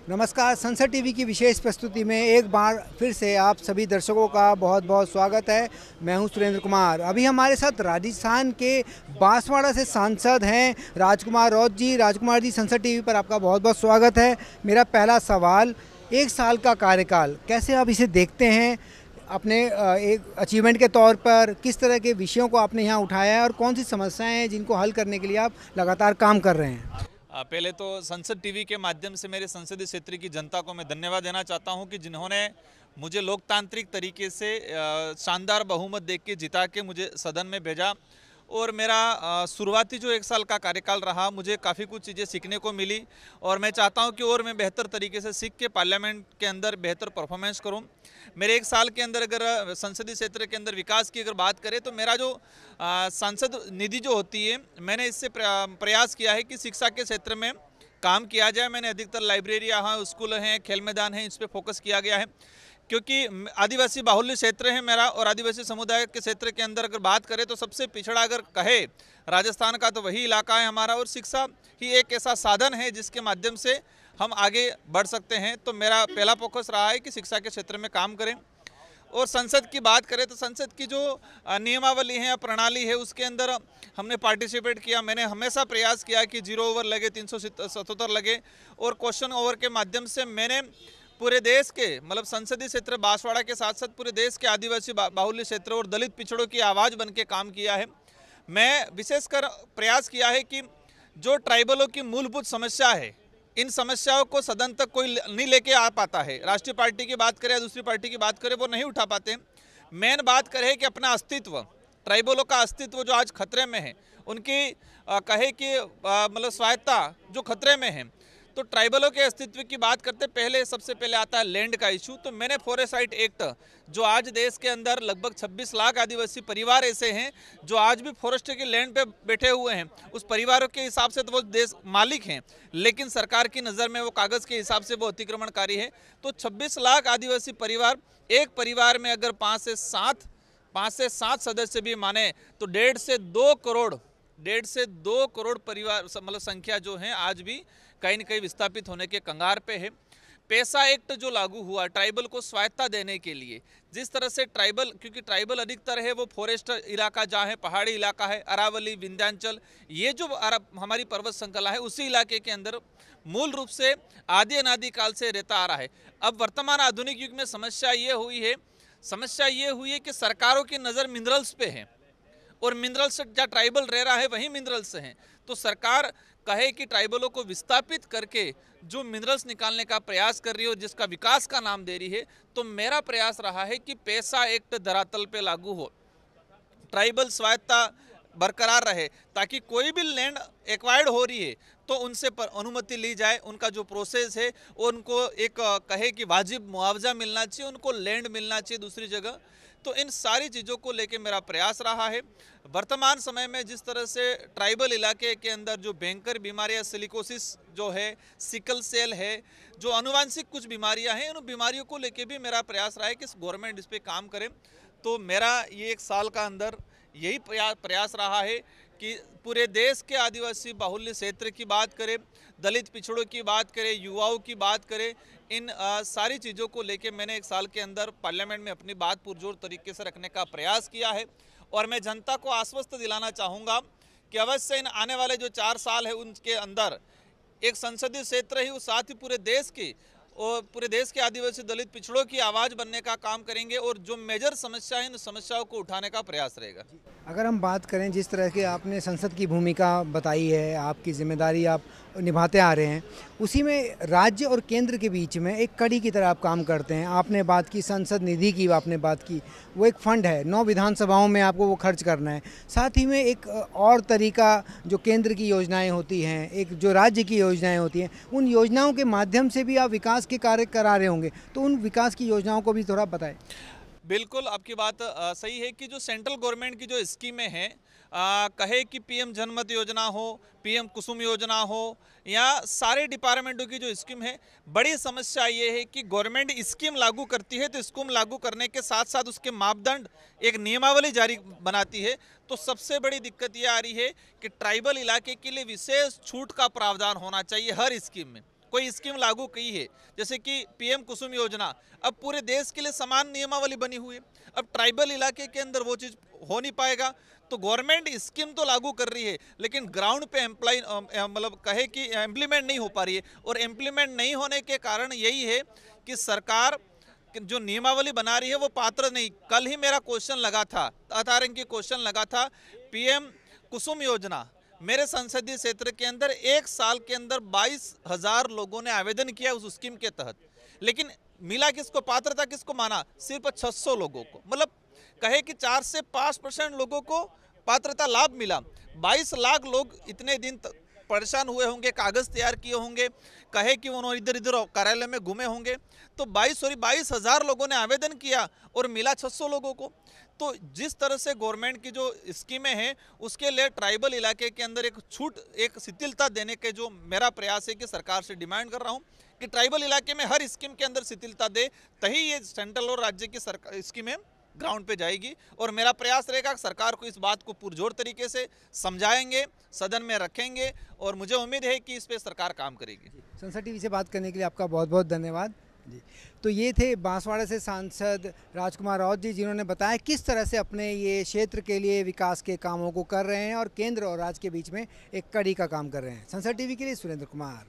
नमस्कार। संसद टीवी की विशेष प्रस्तुति में एक बार फिर से आप सभी दर्शकों का बहुत बहुत स्वागत है। मैं हूं सुरेंद्र कुमार। अभी हमारे साथ राजस्थान के बांसवाड़ा से सांसद हैं राजकुमार रौत जी। राजकुमार जी, संसद टीवी पर आपका बहुत बहुत स्वागत है। मेरा पहला सवाल, एक साल का कार्यकाल कैसे आप इसे देखते हैं? अपने एक अचीवमेंट के तौर पर किस तरह के विषयों को आपने यहाँ उठाया है और कौन सी समस्याएं हैं जिनको हल करने के लिए आप लगातार काम कर रहे हैं? पहले तो संसद टीवी के माध्यम से मेरे संसदीय क्षेत्र की जनता को मैं धन्यवाद देना चाहता हूं कि जिन्होंने मुझे लोकतांत्रिक तरीके से शानदार बहुमत देख के जिता के मुझे सदन में भेजा। और मेरा शुरुआती जो एक साल का कार्यकाल रहा, मुझे काफ़ी कुछ चीज़ें सीखने को मिली और मैं चाहता हूं कि और मैं बेहतर तरीके से सीख के पार्लियामेंट के अंदर बेहतर परफॉर्मेंस करूं। मेरे एक साल के अंदर अगर संसदीय क्षेत्र के अंदर विकास की अगर बात करें तो मेरा जो सांसद निधि जो होती है, मैंने इससे प्रयास किया है कि शिक्षा के क्षेत्र में काम किया जाए। मैंने अधिकतर लाइब्रेरी यहाँ स्कूल हैं, खेल मैदान हैं, इस पर फोकस किया गया है क्योंकि आदिवासी बाहुल्य क्षेत्र है मेरा। और आदिवासी समुदाय के क्षेत्र के अंदर अगर बात करें तो सबसे पिछड़ा अगर कहे राजस्थान का तो वही इलाका है हमारा। और शिक्षा ही एक ऐसा साधन है जिसके माध्यम से हम आगे बढ़ सकते हैं। तो मेरा पहला फोकस रहा है कि शिक्षा के क्षेत्र में काम करें। और संसद की बात करें तो संसद की जो नियमावली है या प्रणाली है उसके अंदर हमने पार्टिसिपेट किया। मैंने हमेशा प्रयास किया कि 0 ओवर लगे, 377 लगे। और क्वेश्चन ओवर के माध्यम से मैंने पूरे देश के मतलब संसदीय क्षेत्र बांसवाड़ा के साथ साथ पूरे देश के आदिवासी बाहुल्य क्षेत्र और दलित पिछड़ों की आवाज़ बन के काम किया है। मैं विशेषकर प्रयास किया है कि जो ट्राइबलों की मूलभूत समस्या है, इन समस्याओं को सदन तक कोई नहीं लेके आ पाता है। राष्ट्रीय पार्टी की बात करें या दूसरी पार्टी की बात करें, वो नहीं उठा पाते। मेन बात करें कि अपना अस्तित्व, ट्राइबलों का अस्तित्व जो आज खतरे में है, उनकी कहे कि मतलब स्वायत्ता जो खतरे में है, तो ट्राइबलों के अस्तित्व की बात करते पहले सबसे पहले आता है लैंड का इशू। तो मैंने फॉरेस्ट राइट एक्ट, जो आज देश के अंदर लगभग 26 लाख आदिवासी परिवार ऐसे हैं जो आज भी फॉरेस्ट की लैंड पे बैठे हुए हैं, उस परिवारों के हिसाब से तो वो देश मालिक हैं, लेकिन सरकार की नज़र में वो कागज़ के हिसाब से वो अतिक्रमणकारी है। तो 26 लाख आदिवासी परिवार, एक परिवार में अगर 5 से 7 सदस्य भी माने तो 1.5 से 2 करोड़ परिवार मतलब संख्या जो है आज भी कहीं न कहीं विस्थापित होने के कंगार पे है। पैसा एक्ट जो लागू हुआ ट्राइबल को स्वायत्ता देने के लिए, जिस तरह से ट्राइबल, क्योंकि ट्राइबल अधिकतर है वो फॉरेस्ट इलाका जहाँ है, पहाड़ी इलाका है, अरावली, विंध्याचल, ये जो हमारी पर्वत श्रृंखला है उसी इलाके के अंदर मूल रूप से आदि अनादि काल से रहता आ रहा है। अब वर्तमान आधुनिक युग में समस्या ये हुई है कि सरकारों की नज़र मिनरल्स पे है और मिनरल्स जहाँ ट्राइबल रह रहा है वहीं मिनरल्स हैं। तो सरकार कहे कि ट्राइबलों को विस्थापित करके जो मिनरल्स निकालने का प्रयास कर रही है और जिसका विकास का नाम दे रही है, तो मेरा प्रयास रहा है कि पैसा एक्ट धरातल पे लागू हो, ट्राइबल स्वायत्ता बरकरार रहे, ताकि कोई भी लैंड एक्वायर्ड हो रही है तो उनसे अनुमति ली जाए, उनका जो प्रोसेस है उनको एक कहे कि वाजिब मुआवजा मिलना चाहिए, उनको लैंड मिलना चाहिए दूसरी जगह। तो इन सारी चीज़ों को लेके मेरा प्रयास रहा है। वर्तमान समय में जिस तरह से ट्राइबल इलाके के अंदर जो भयंकर बीमारियां, सिलिकोसिस जो है, सिकल सेल है, जो अनुवांशिक कुछ बीमारियां हैं, उन बीमारियों को लेके भी मेरा प्रयास रहा है कि गवर्नमेंट इस पर काम करे। तो मेरा ये एक साल का अंदर यही प्रयास रहा है कि पूरे देश के आदिवासी बाहुल्य क्षेत्र की बात करें, दलित पिछड़ों की बात करें, युवाओं की बात करें, इन सारी चीज़ों को लेके मैंने एक साल के अंदर पार्लियामेंट में अपनी बात पुरजोर तरीके से रखने का प्रयास किया है। और मैं जनता को आश्वस्त दिलाना चाहूँगा कि अवश्य इन आने वाले जो 4 साल है उनके अंदर एक संसदीय क्षेत्र ही, साथ ही पूरे देश के आदिवासी दलित पिछड़ों की आवाज़ बनने का काम करेंगे और जो मेजर समस्या है उन समस्याओं को उठाने का प्रयास रहेगा। अगर हम बात करें जिस तरह की आपने संसद की भूमिका बताई है, आपकी जिम्मेदारी आप निभाते आ रहे हैं, उसी में राज्य और केंद्र के बीच में एक कड़ी की तरह आप काम करते हैं। आपने बात की संसद निधि की, आपने बात की वो एक फ़ंड है, 9 विधानसभाओं में आपको वो खर्च करना है। साथ ही में एक और तरीका जो केंद्र की योजनाएं होती हैं, एक जो राज्य की योजनाएं होती हैं, उन योजनाओं के माध्यम से भी आप विकास के कार्य करा रहे होंगे, तो उन विकास की योजनाओं को भी थोड़ा बताएं। बिल्कुल आपकी बात सही है कि जो सेंट्रल गवर्नमेंट की जो स्कीमें हैं, कहे कि पीएम जनमत योजना हो, पीएम कुसुम योजना हो, या सारे डिपार्टमेंटों की जो स्कीम है, बड़ी समस्या ये है कि गवर्नमेंट स्कीम लागू करती है तो स्कीम लागू करने के साथ साथ उसके मापदंड, एक नियमावली जारी बनाती है। तो सबसे बड़ी दिक्कत ये आ रही है कि ट्राइबल इलाके के लिए विशेष छूट का प्रावधान होना चाहिए हर स्कीम में। कोई स्कीम लागू की है, जैसे कि पीएम कुसुम योजना, अब पूरे देश के लिए समान नियमावली बनी हुई है। अब ट्राइबल इलाके के अंदर वो चीज़ हो नहीं पाएगा। तो गवर्नमेंट स्कीम तो लागू कर रही है, लेकिन ग्राउंड पे एम्प्लॉय मतलब कहे कि इम्प्लीमेंट नहीं हो पा रही है। और इम्प्लीमेंट नहीं होने के कारण यही है कि सरकार जो नियमावली बना रही है वो पात्र नहीं। कल ही मेरा क्वेश्चन लगा था, 18 अंक की क्वेश्चन लगा था, पीएम कुसुम योजना मेरे संसदीय क्षेत्र के अंदर एक साल के अंदर 22,000 लोगों ने आवेदन किया उस स्कीम के तहत, लेकिन मिला किसको, पात्रता किसको माना, सिर्फ 600 लोगों को। मतलब कहे कि 4 से 5% लोगों को पात्रता लाभ मिला। 22 लाख लोग इतने दिन परेशान हुए होंगे, कागज तैयार किए होंगे, कहे कि उन्होंने इधर इधर कार्यालय में घूमे होंगे। तो 22,000 लोगों ने आवेदन किया और मिला 600 लोगों को। तो जिस तरह से गवर्नमेंट की जो स्कीमें हैं उसके लिए ट्राइबल इलाके के अंदर एक छूट, एक शिथिलता देने के जो मेरा प्रयास है कि सरकार से डिमांड कर रहा हूं कि ट्राइबल इलाके में हर स्कीम के अंदर शिथिलता दे, तभी ये सेंट्रल और राज्य की सरकार स्कीमें ग्राउंड पे जाएगी। और मेरा प्रयास रहेगा कि सरकार को इस बात को पुरजोर तरीके से समझाएंगे, सदन में रखेंगे, और मुझे उम्मीद है कि इस पे सरकार काम करेगी। संसद टीवी से बात करने के लिए आपका बहुत बहुत धन्यवाद जी। तो ये थे बांसवाड़ा से सांसद राजकुमार राउत जी, जिन्होंने बताया किस तरह से अपने ये क्षेत्र के लिए विकास के कामों को कर रहे हैं और केंद्र और राज्य के बीच में एक कड़ी का काम कर रहे हैं। संसद टीवी के लिए सुरेंद्र कुमार।